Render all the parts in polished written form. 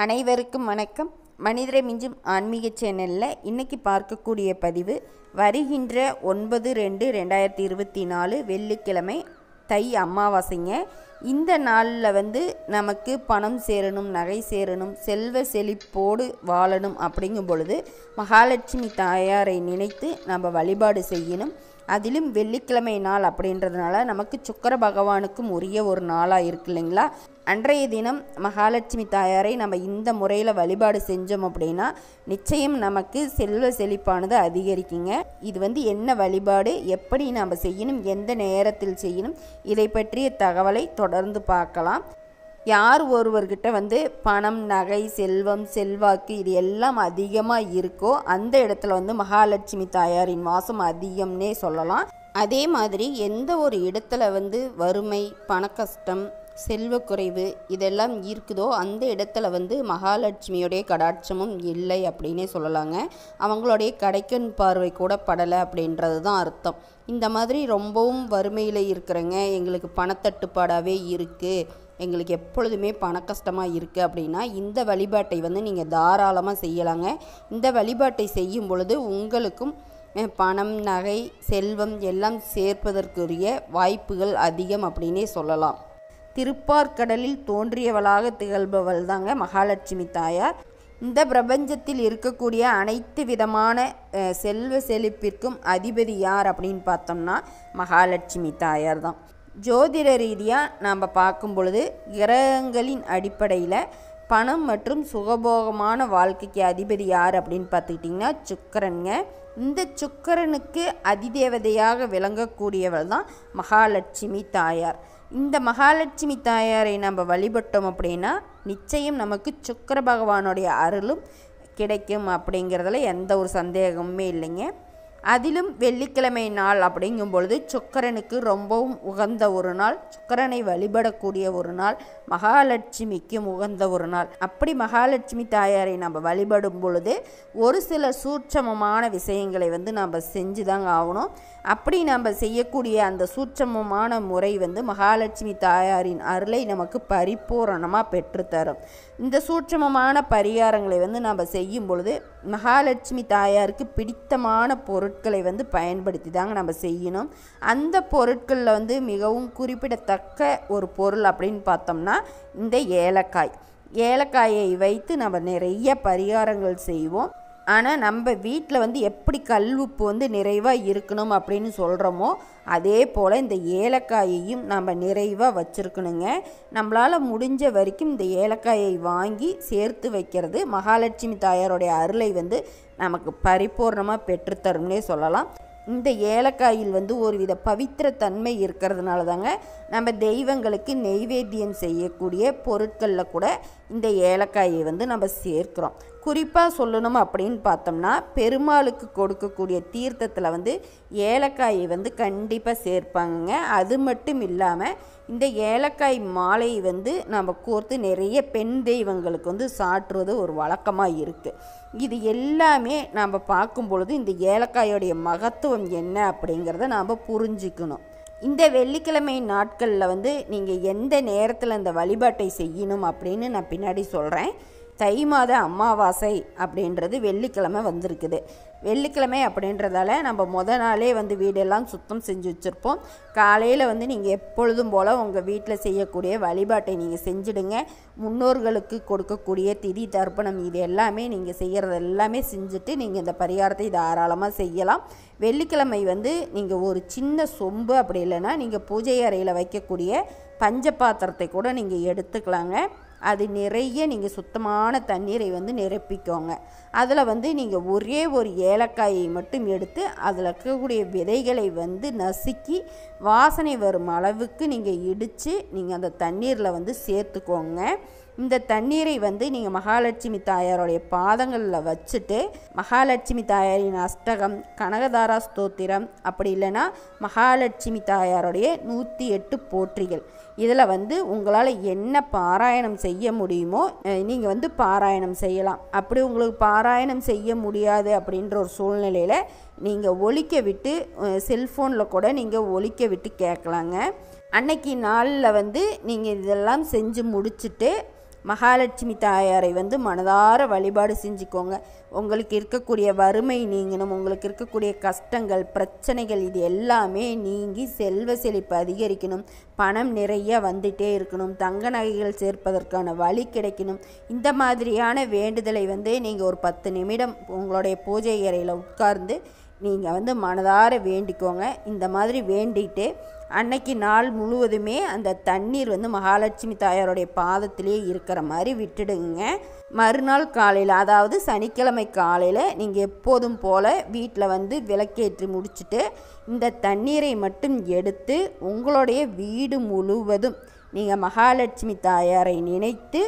அனைவருக்கும் வணக்கம். மனிதரை மிஞ்சும் ஆன்மீக சேனலில் இன்றைக்கி பார்க்கக்கூடிய பதிவு வருகின்ற 9/2/2024 வெள்ளிக்கிழமை தை அமாவாசைங்க. இந்த நாளில் நமக்கு பணம் சேரணும், நகை சேரணும், செல்வ செழிப்போடு வாழணும் அப்படிங்கும் பொழுது மகாலட்சுமி தாயாரை நினைத்து நம்ம வழிபாடு செய்யணும். அதிலும் வெள்ளிக்கிழமை நாள் அப்படின்றதுனால நமக்கு சுக்கிர பகவானுக்கும் உரிய ஒரு நாளாக இருக்கு இல்லைங்களா. அன்றைய தினம் மகாலட்சுமி தாயாரை நம்ம இந்த முறையில் வழிபாடு செஞ்சோம் அப்படின்னா நிச்சயம் நமக்கு செல்வ செழிப்பானது அதிகரிக்குங்க. இது என்ன வழிபாடு, எப்படி நம்ம செய்யணும், எந்த நேரத்தில் செய்யணும், இதை பற்றிய தகவலை தொடர்ந்து பார்க்கலாம். யார் ஒருவர்கிட்ட பணம், நகை, செல்வம், செல்வாக்கு இது எல்லாம் அதிகமாக இருக்கோ அந்த இடத்துல மகாலட்சுமி தாயாரின் வாசம் அதிகம்னே சொல்லலாம். அதே மாதிரி எந்த ஒரு இடத்துல வறுமை, பணக்கஷ்டம், செல்வக்குறைவு இதெல்லாம் இருக்குதோ அந்த இடத்துல மகாலட்சுமியோடைய கடாட்சமும் இல்லை அப்படின்னே சொல்லலாங்க. அவங்களுடைய கடைக்கண் பார்வை கூட படலை அப்படின்றது தான் அர்த்தம். இந்த மாதிரி ரொம்பவும் வறுமையில் இருக்கிறங்க, எங்களுக்கு பணத்தட்டுப்பாடாகவே இருக்குது, எங்களுக்கு எப்பொழுதுமே பண கஷ்டமாக இருக்குது அப்படின்னா இந்த வழிபாட்டை நீங்கள் தாராளமாக செய்யலாங்க. இந்த வழிபாட்டை செய்யும் பொழுது உங்களுக்கும் பணம், நகை, செல்வம் எல்லாம் சேர்ப்பதற்குரிய வாய்ப்புகள் அதிகம் அப்படின்னே சொல்லலாம். திருப்பார்கடலில் தோன்றியவளாக திகழ்பவள் தாங்க மகாலட்சுமி தாயார். இந்த பிரபஞ்சத்தில் இருக்கக்கூடிய அனைத்து விதமான செல்வ செழிப்பிற்கும் அதிபதி யார் அப்படின்னு பார்த்தோம்னா மகாலட்சுமி தாயார் தான். ஜோதிட ரீதியாக நாம் பார்க்கும் பொழுது கிரகங்களின் அடிப்படையில் பணம் மற்றும் சுகபோகமான வாழ்க்கைக்கு அதிபதி யார் அப்படின்னு பார்த்துக்கிட்டிங்கன்னா சுக்கிரனுங்க. இந்த சுக்கிரனுக்கு அதிதேவதையாக விளங்கக்கூடியவள் தான் மகாலட்சுமி தாயார். இந்த மகாலட்சுமி தாயாரை நம்ம வழிபட்டோம் அப்படின்னா நிச்சயம் நமக்கு சுக்கிர பகவானுடைய அருளும் கிடைக்கும் அப்படிங்கிறதுல எந்த ஒரு சந்தேகமுமே இல்லைங்க. அதிலும் வெள்ளிக்கிழமை நாள் அப்படிங்கும் பொழுது சுக்கிரனுக்கு ரொம்பவும் உகந்த ஒரு நாள், சுக்கிரனை வழிபடக்கூடிய ஒரு நாள், மகாலட்சுமிக்கும் உகந்த ஒரு நாள். அப்படி மகாலட்சுமி தாயாரை நம்ம வழிபடும் பொழுது ஒரு சில சூட்சமமான விஷயங்களை நம்ம செஞ்சு தாங்க ஆகணும். அப்படி நம்ம செய்யக்கூடிய அந்த சூட்சமமான முறை மகாலட்சுமி தாயாரின் அருளை நமக்கு பரிபூரணமாக பெற்றுத்தரும். இந்த சூட்சமமான பரிகாரங்களை நம்ம செய்யும் பொழுது மகாலட்சுமி தாயாருக்கு பிடித்தமான பொருட்களை பயன்படுத்தி தாங்க நம்ம செய்யணும். அந்த பொருட்களில் மிகவும் குறிப்பிடத்தக்க ஒரு பொருள் அப்படின்னு பார்த்தோம்னா இந்த ஏலக்காயை வைத்து நம்ம நிறைய பரிகாரங்கள் செய்வோம். ஆனால் நம்ம வீட்டில் எப்படி கல் உப்பு நிறைவாக இருக்கணும் அப்படின்னு சொல்கிறோமோ அதே போல் இந்த ஏலக்காயையும் நம்ம நிறைவாக வச்சுருக்கணுங்க. நம்மளால் முடிஞ்ச வரைக்கும் இந்த ஏலக்காயை வாங்கி சேர்த்து வைக்கிறது மகாலட்சுமி தாயாருடைய அருளை நமக்கு பரிபூர்ணமாக பெற்றுத்தரும்னே சொல்லலாம். இந்த ஏலக்காயில் ஒருவித பவித்திர தன்மை இருக்கிறதுனால தாங்க நம்ம தெய்வங்களுக்கு நெய்வேத்தியம் செய்யக்கூடிய பொருட்களில் கூட இந்த ஏலக்காயை நம்ம சேர்க்கிறோம். குறிப்பாக சொல்லணும் அப்படின்னு பார்த்தோம்னா பெருமாளுக்கு கொடுக்கக்கூடிய தீர்த்தத்தில் ஏலக்காயை கண்டிப்பாக சேர்ப்பாங்க. அது மட்டும் இல்லாமல் இந்த ஏலக்காய் மாலையை நம்ம கோர்த்து நிறைய பெண் தெய்வங்களுக்கு சாற்றுவது ஒரு வழக்கமாக இருக்குது. இது எல்லாமே நாம் பார்க்கும் பொழுது இந்த ஏலக்காயோடைய மகத்துவம் என்ன அப்படிங்கிறத நாம் புரிஞ்சிக்கணும். இந்த வெள்ளிக்கிழமை நாட்களில் நீங்கள் எந்த நேரத்தில் இந்த வழிபாட்டை செய்யணும் அப்படின்னு நான் பின்னாடி சொல்கிறேன். தை மாத அமாவாசை அப்படின்றது வெள்ளிக்கிழமை வந்திருக்குது. வெள்ளிக்கிழமை அப்படின்றதால நம்ம நாளே வீடெல்லாம் சுத்தம் செஞ்சு வச்சுருப்போம். காலையில் நீங்கள் எப்பொழுதும் போல் உங்கள் வீட்டில் செய்யக்கூடிய வழிபாட்டை நீங்கள் செஞ்சுடுங்க. முன்னோர்களுக்கு கொடுக்கக்கூடிய திதி தர்ப்பணம் இது எல்லாமே நீங்கள் செய்கிறது எல்லாமே செஞ்சுட்டு நீங்கள் இந்த பரிகாரத்தை தாராளமாக செய்யலாம். வெள்ளிக்கிழமை நீங்கள் ஒரு சின்ன சொம்பு அப்படி இல்லைன்னா நீங்கள் பூஜை அறையில் வைக்கக்கூடிய பஞ்ச பாத்திரத்தை கூட நீங்கள் எடுத்துக்கலாங்க. அது நிறைய நீங்கள் சுத்தமான தண்ணீரை நிரப்பிக்கோங்க. அதில் நீங்கள் ஒரே ஒரு ஏலக்காயை மட்டும் எடுத்து அதில் இருக்கக்கூடிய விதைகளை நசுக்கி வாசனை வரும் அளவுக்கு நீங்கள் இடித்து நீங்கள் அந்த தண்ணீரில் சேர்த்துக்கோங்க. இந்த தண்ணீரை நீங்கள் மகாலட்சுமி தாயாருடைய பாதங்களில் வச்சுட்டு மகாலட்சுமி தாயாரின் அஷ்டகம், கனகதாரா ஸ்தோத்திரம், அப்படி இல்லைன்னா மகாலட்சுமி தாயாருடைய 108 போற்றிகள் இதில் உங்களால் என்ன பாராயணம் செய்ய முடியுமோ நீங்கள் பாராயணம் செய்யலாம். அப்படி உங்களுக்கு பாராயணம் செய்ய முடியாது அப்படின்ற ஒரு சூழ்நிலையில் நீங்கள் ஒலிக்க விட்டு செல்ஃபோனில் கூட நீங்கள் ஒலிக்க விட்டு கேட்கலாங்க. அன்னைக்கு நாளில் நீங்கள் இதெல்லாம் செஞ்சு முடிச்சுட்டு மகாலட்சுமி தாயாரை வந்து மனதார வழிபாடு செஞ்சுக்கோங்க. உங்களுக்கு இருக்கக்கூடிய வறுமை நீங்கணும், உங்களுக்கு இருக்கக்கூடிய கஷ்டங்கள் பிரச்சனைகள் இது எல்லாமே நீங்கி செல்வ செழிப்பு அதிகரிக்கணும், பணம் நிறைய வந்துட்டே இருக்கணும், தங்க நகைகள் சேர்ப்பதற்கான வழி கிடைக்கணும். இந்த மாதிரியான வேண்டுதலை வந்து நீங்கள் ஒரு 10 நிமிடம் உங்களுடைய பூஜை அறையில் உட்கார்ந்து நீங்கள் வந்து மனதார வேண்டிக்கோங்க. இந்த மாதிரி வேண்டிட்டு அன்னைக்கு நாள் முழுவதுமே அந்த தண்ணீர் வந்து மகாலட்சுமி தாயாருடைய பாதத்திலே இருக்கிற மாதிரி விட்டுடுங்க. மறுநாள் காலையில், அதாவது சனிக்கிழமை காலையில் நீங்கள் எப்போதும் போல் வீட்டில் வந்து விளக்கேற்றி முடிச்சுட்டு இந்த தண்ணீரை மட்டும் எடுத்து உங்களுடைய வீடு முழுவதும் நீங்கள் மகாலட்சுமி தாயாரை நினைத்து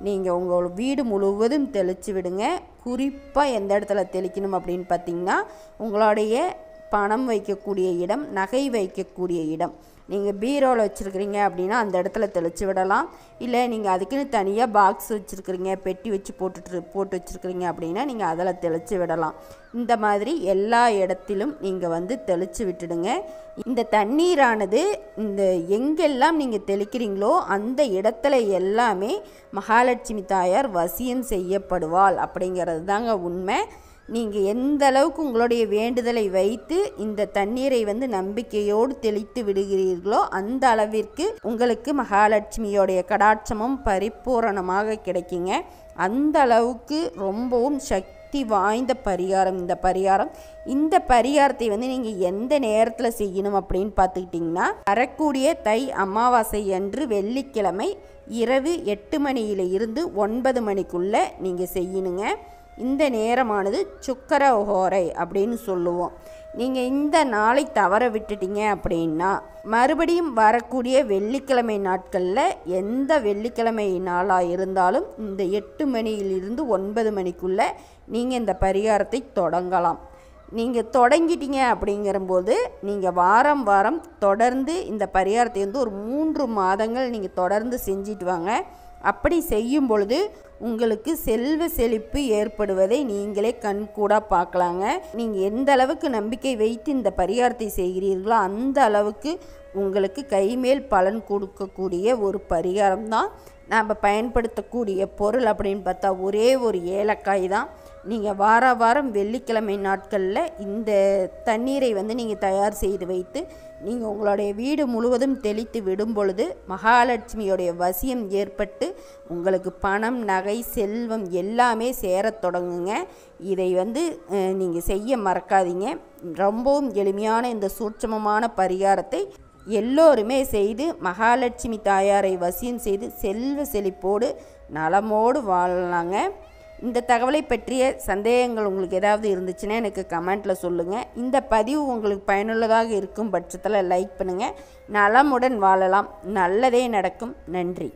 நீங்கள் உங்கள் வீடு முழுவதும் தெளித்து விடுங்க. குறிப்பாக எந்த இடத்துல தெளிக்கணும் அப்படின்னு பார்த்திங்கன்னா, உங்களுடைய பணம் வைக்கக்கூடிய இடம், நகை வைக்கக்கூடிய இடம். நீங்கள் பீரோவில் வச்சுருக்கிறீங்க அப்படின்னா அந்த இடத்துல தெளித்து விடலாம். இல்லை நீங்கள் அதுக்குன்னு தனியாக பாக்ஸ் வச்சுருக்கிறீங்க, பெட்டி வச்சு போட்டு வச்சுருக்கிறீங்க அப்படின்னா நீங்கள் அதில் தெளித்து விடலாம். இந்த மாதிரி எல்லா இடத்திலும் நீங்கள் வந்து தெளித்து விட்டுடுங்க. இந்த தண்ணீரானது இந்த எங்கெல்லாம் நீங்கள் தெளிக்கிறீங்களோ அந்த இடத்துல எல்லாமே மகாலட்சுமி தாயார் வசியம் செய்யப்படுவாள் அப்படிங்கிறது தாங்க உண்மை. நீங்கள் எந்த அளவுக்கு உங்களுடைய வேண்டுதலை வைத்து இந்த தண்ணீரை வந்து நம்பிக்கையோடு தெளித்து விடுகிறீர்களோ அந்த அளவிற்கு உங்களுக்கு மகாலட்சுமியோடைய கடாட்சமும் பரிபூரணமாக கிடைக்குங்க. அந்த அளவுக்கு ரொம்பவும் சக்தி வாய்ந்த பரிகாரம் இந்த பரிகாரத்தை வந்து நீங்கள் எந்த நேரத்தில் செய்யணும் அப்படின்னு பார்த்துக்கிட்டிங்கன்னா, வரக்கூடிய தை அமாவாசை அன்று வெள்ளிக்கிழமை இரவு 8 மணியிலிருந்து 9 மணிக்குள்ளே நீங்கள் செய்யணுங்க. இந்த நேரமானது சுக்கரஹோரை அப்படின்னு சொல்லுவோம். நீங்கள் இந்த நாளை தவற விட்டுட்டீங்க அப்படின்னா மறுபடியும் வரக்கூடிய வெள்ளிக்கிழமை நாட்களில் எந்த வெள்ளிக்கிழமை நாளாக இருந்தாலும் இந்த 8 மணியிலிருந்து 9 மணிக்குள்ளே நீங்கள் இந்த பரிகாரத்தை தொடங்கலாம். நீங்கள் தொடங்கிட்டீங்க அப்படிங்கிறம்போது நீங்கள் வாரம் வாரம் தொடர்ந்து இந்த பரிகாரத்தை வந்து ஒரு 3 மாதங்கள் நீங்கள் தொடர்ந்து செஞ்சிட்டு வாங்க. அப்படி செய்யும் பொழுது உங்களுக்கு செல்வ செழிப்பு ஏற்படுவதை நீங்களே கண்கூடாக பார்க்கலாங்க. நீங்கள் எந்த அளவுக்கு நம்பிக்கை வைத்து இந்த பரிகாரத்தை செய்கிறீர்களோ அந்த அளவுக்கு உங்களுக்கு கைமேல் பலன் கொடுக்கக்கூடிய ஒரு பரிகாரம் தான். நாம் பயன்படுத்தக்கூடிய பொருள் அப்படின்னு பார்த்தா ஒரே ஒரு ஏலக்காய் தான். நீங்கள் வாரம் வெள்ளிக்கிழமை நாட்களில் இந்த தண்ணீரை வந்து நீங்கள் தயார் செய்து வைத்து நீங்கள் உங்களுடைய வீடு முழுவதும் தெளித்து விடும் பொழுது மகாலட்சுமியோடைய வசியம் ஏற்பட்டு உங்களுக்கு பணம், நகை, செல்வம் எல்லாமே சேரத் தொடங்குங்க. இதை வந்து நீங்கள் செய்ய மறக்காதீங்க. ரொம்பவும் எளிமையான இந்த சூட்சமமான பரிகாரத்தை எல்லோருமே செய்து மகாலட்சுமி தாயாரை வசியம் செய்து செல்வ செழிப்போடு நலமோடு வாழலாங்க. இந்த தகவலை பற்றிய சந்தேகங்கள் உங்களுக்கு ஏதாவது இருந்துச்சுன்னா எனக்கு கமெண்ட்டில் சொல்லுங்கள். இந்த பதிவு உங்களுக்கு பயனுள்ளதாக இருக்கும் பட்சத்தில் லைக் பண்ணுங்கள். நலமுடன் வாழலாம். நல்லதே நடக்கும். நன்றி.